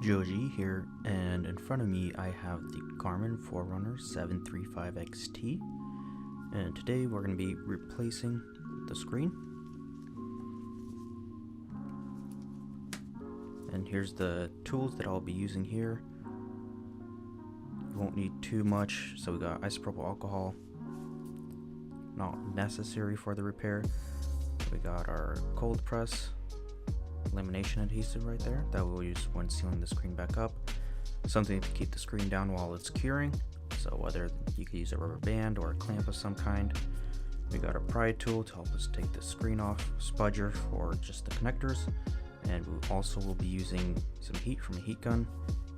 JGE here, and in front of me I have the Garmin Forerunner 735XT, and today we're going to be replacing the screen. And here's the tools that I'll be using here. You won't need too much, so we got isopropyl alcohol, not necessary for the repair. We got our cold press, lamination adhesive right there that we'll use when sealing the screen back up, something to keep the screen down while it's curing, so whether you could use a rubber band or a clamp of some kind. We got a pry tool to help us take the screen off, spudger for just the connectors, and we also will be using some heat from a heat gun.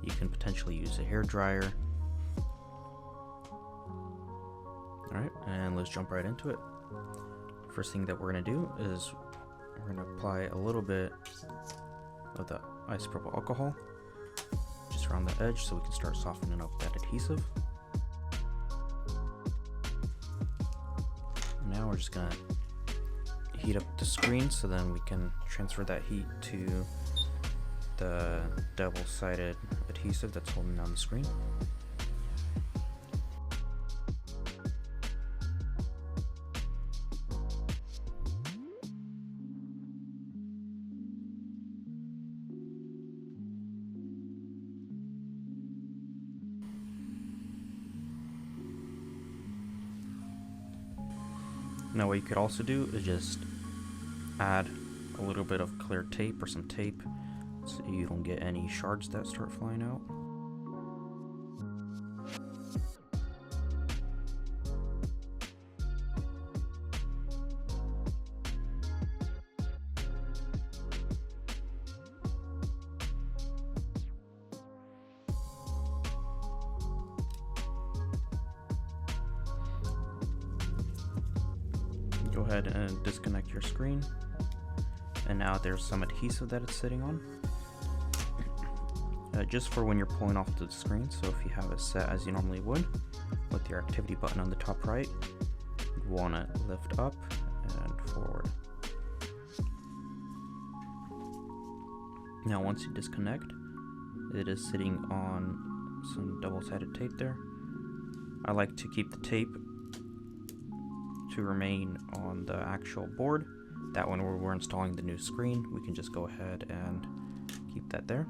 You can potentially use a hair dryer. Alright, and let's jump right into it. First thing that we're going to do is we're going to apply a little bit of the isopropyl alcohol just around the edge so we can start softening up that adhesive. Now we're just going to heat up the screen so then we can transfer that heat to the double-sided adhesive that's holding down the screen. Now what you could also do is just add a little bit of clear tape or some tape so you don't get any shards that start flying out. Go ahead and disconnect your screen, and now there's some adhesive that it's sitting on, just for when you're pulling off the screen. So if you have it set as you normally would with your activity button on the top right, you want to lift up and forward. Now once you disconnect, it is sitting on some double-sided tape there. I like to keep the tape to remain on the actual board. That when we're installing the new screen, we can just go ahead and keep that there.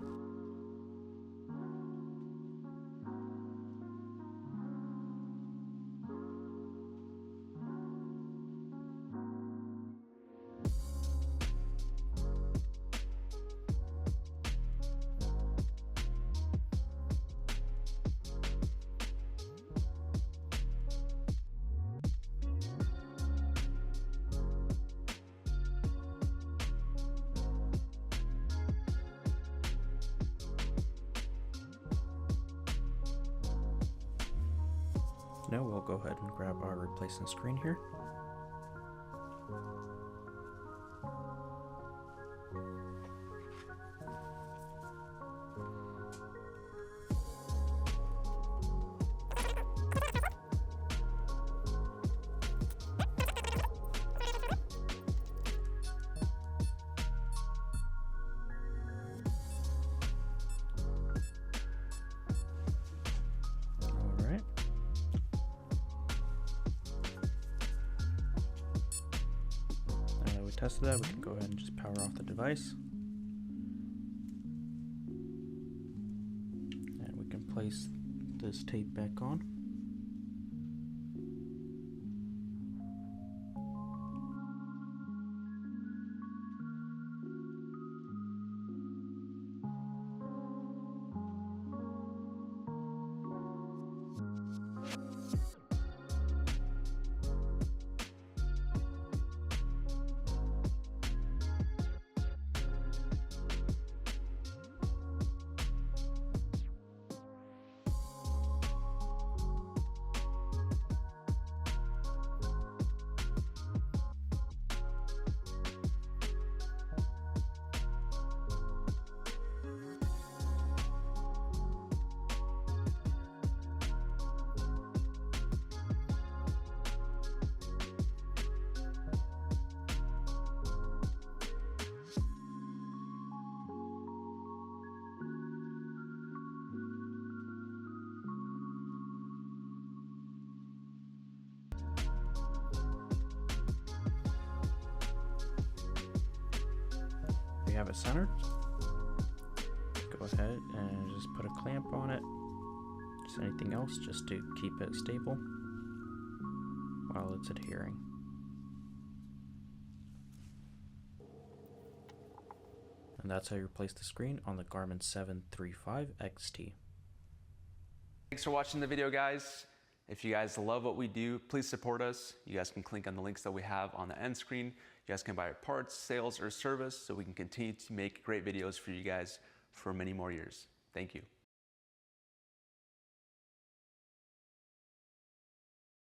Now we'll go ahead and grab our replacement screen here. Tested that, we can go ahead and just power off the device, and we can place this tape back on. have it centered, go ahead and just put a clamp on it. Just anything else just to keep it stable while it's adhering. And that's how you replace the screen on the Garmin 735XT. Thanks for watching the video, guys. If you guys love what we do, please support us. You guys can click on the links that we have on the end screen. You guys can buy parts, sales, or service so we can continue to make great videos for you guys for many more years. Thank you.